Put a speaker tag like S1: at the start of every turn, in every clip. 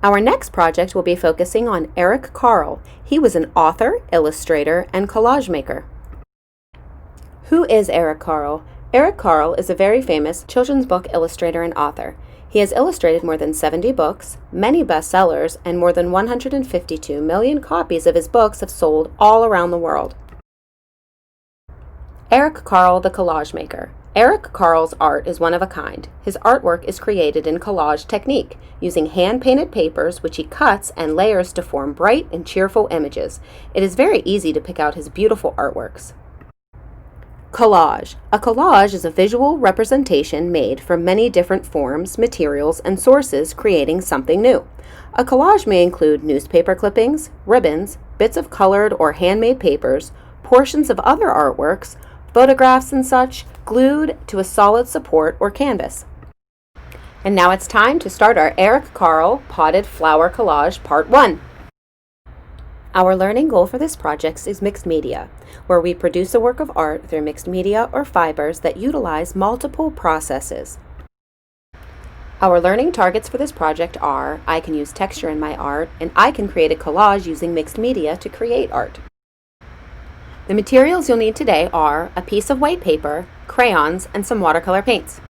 S1: Our next project will be focusing on Eric Carle. He was an author, illustrator, and collage maker. Who is Eric Carle? Eric Carle is a very famous children's book illustrator and author. He has illustrated more than 70 books, many bestsellers, and more than 152 million copies of his books have sold all around the world. Eric Carle, the collage maker. Eric Carle's art is one of a kind. His artwork is created in collage technique, using hand-painted papers which he cuts and layers to form bright and cheerful images. It is very easy to pick out his beautiful artworks. Collage. A collage is a visual representation made from many different forms, materials, and sources, creating something new. A collage may include newspaper clippings, ribbons, bits of colored or handmade papers, portions of other artworks, photographs and such, glued to a solid support or canvas. And now it's time to start our Eric Carle Potted Flower Collage Part 1. Our learning goal for this project is mixed media, where we produce a work of art through mixed media or fibers that utilize multiple processes. Our learning targets for this project are: I can use texture in my art, and I can create a collage using mixed media to create art. The materials you'll need today are a piece of white paper, crayons, and some watercolor paints.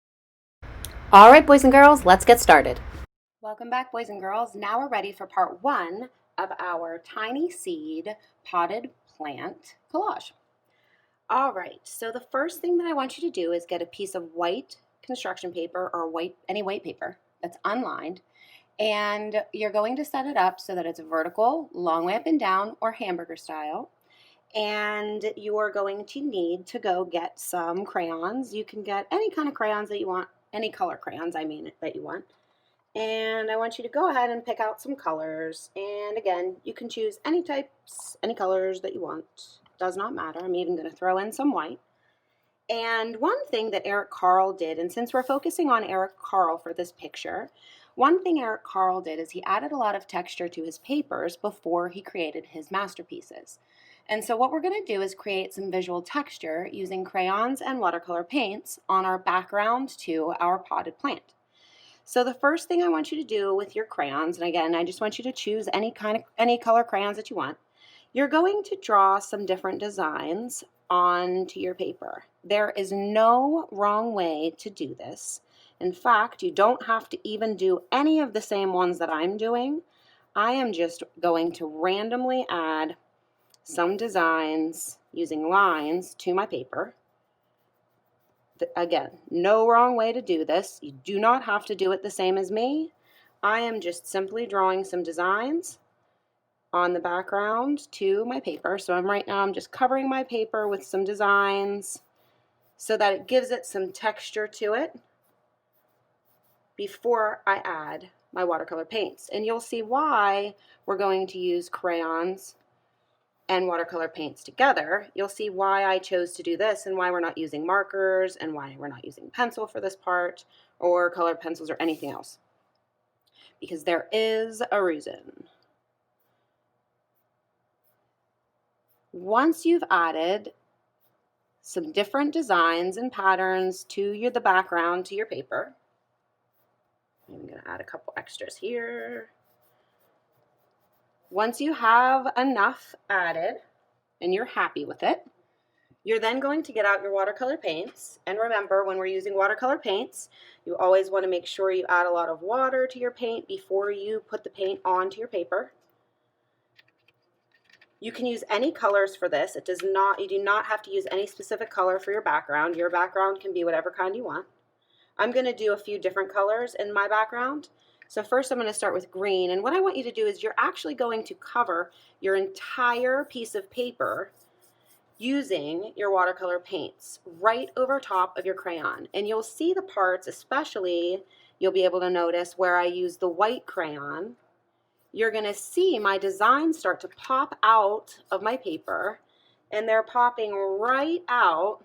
S1: All right, boys and girls, let's get started. Welcome back, boys and girls. Now we're ready for part 1 of our tiny seed potted plant collage. All right, so the first thing that I want you to do is get a piece of white construction paper or any white paper that's unlined, and you're going to set it up so that it's vertical, long way up and down, or hamburger style. And you are going to need to go get some crayons. You can get any kind of crayons that you want, any color crayons, that you want. And I want you to go ahead and pick out some colors. And again, you can choose any types, any colors that you want. Does not matter. I'm even going to throw in some white. And one thing that Eric Carle did, and since we're focusing on Eric Carle for this picture, one thing Eric Carle did is he added a lot of texture to his papers before he created his masterpieces. And so what we're going to do is create some visual texture using crayons and watercolor paints on our background to our potted plant. So the first thing I want you to do with your crayons, and again, I just want you to choose any color crayons that you want, you're going to draw some different designs onto your paper. There is no wrong way to do this. In fact, you don't have to even do any of the same ones that I'm doing. I am just going to randomly add some designs using lines to my paper. Again, no wrong way to do this. You do not have to do it the same as me. I am just simply drawing some designs on the background to my paper. So right now I'm just covering my paper with some designs so that it gives it some texture to it before I add my watercolor paints. And you'll see why we're going to use crayons and watercolor paints together. You'll see why I chose to do this and why we're not using markers and why we're not using pencil for this part or colored pencils or anything else. Because there is a reason. Once you've added some different designs and patterns to the background to your paper, I'm going to add a couple extras here. Once you have enough added and you're happy with it, you're then going to get out your watercolor paints. And remember, when we're using watercolor paints, you always want to make sure you add a lot of water to your paint before you put the paint onto your paper. You can use any colors for this. You do not have to use any specific color for your background. Your background can be whatever kind you want. I'm going to do a few different colors in my background. So first I'm going to start with green, and what I want you to do is you're actually going to cover your entire piece of paper using your watercolor paints right over top of your crayon. And you'll see the parts, especially you'll be able to notice where I use the white crayon. You're going to see my designs start to pop out of my paper, and they're popping right out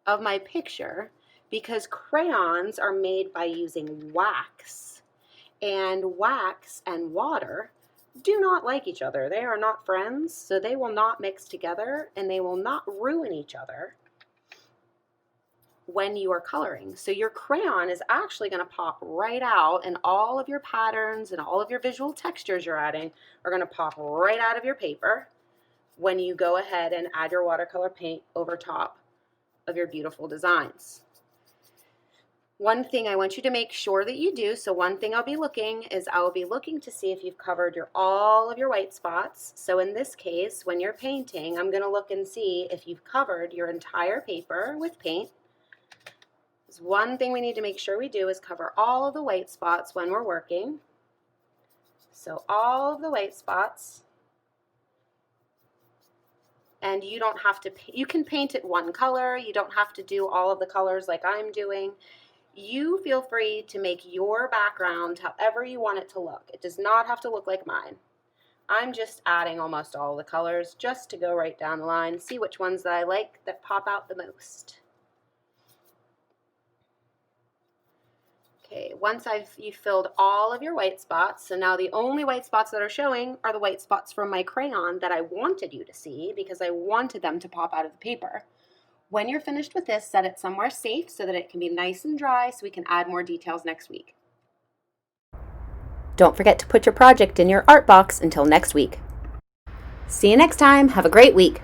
S1: of my picture because crayons are made by using wax. And wax and water do not like each other. They are not friends, so they will not mix together and they will not ruin each other when you are coloring. So your crayon is actually going to pop right out, and all of your patterns and all of your visual textures you're adding are going to pop right out of your paper when you go ahead and add your watercolor paint over top of your beautiful designs. One thing I want you to make sure that you do, so one thing I'll be looking to see if you've covered all of your white spots. So in this case, when you're painting, I'm going to look and see if you've covered your entire paper with paint. There's one thing we need to make sure we do is cover all of the white spots when we're working. So all of the white spots. And you don't have to, you can paint it one color. You don't have to do all of the colors like I'm doing. You feel free to make your background however you want it to look. It does not have to look like mine. I'm just adding almost all the colors just to go right down the line, see which ones that I like that pop out the most. Okay, once you've filled all of your white spots, so now the only white spots that are showing are the white spots from my crayon that I wanted you to see because I wanted them to pop out of the paper. When you're finished with this, set it somewhere safe so that it can be nice and dry so we can add more details next week. Don't forget to put your project in your art box until next week. See you next time. Have a great week.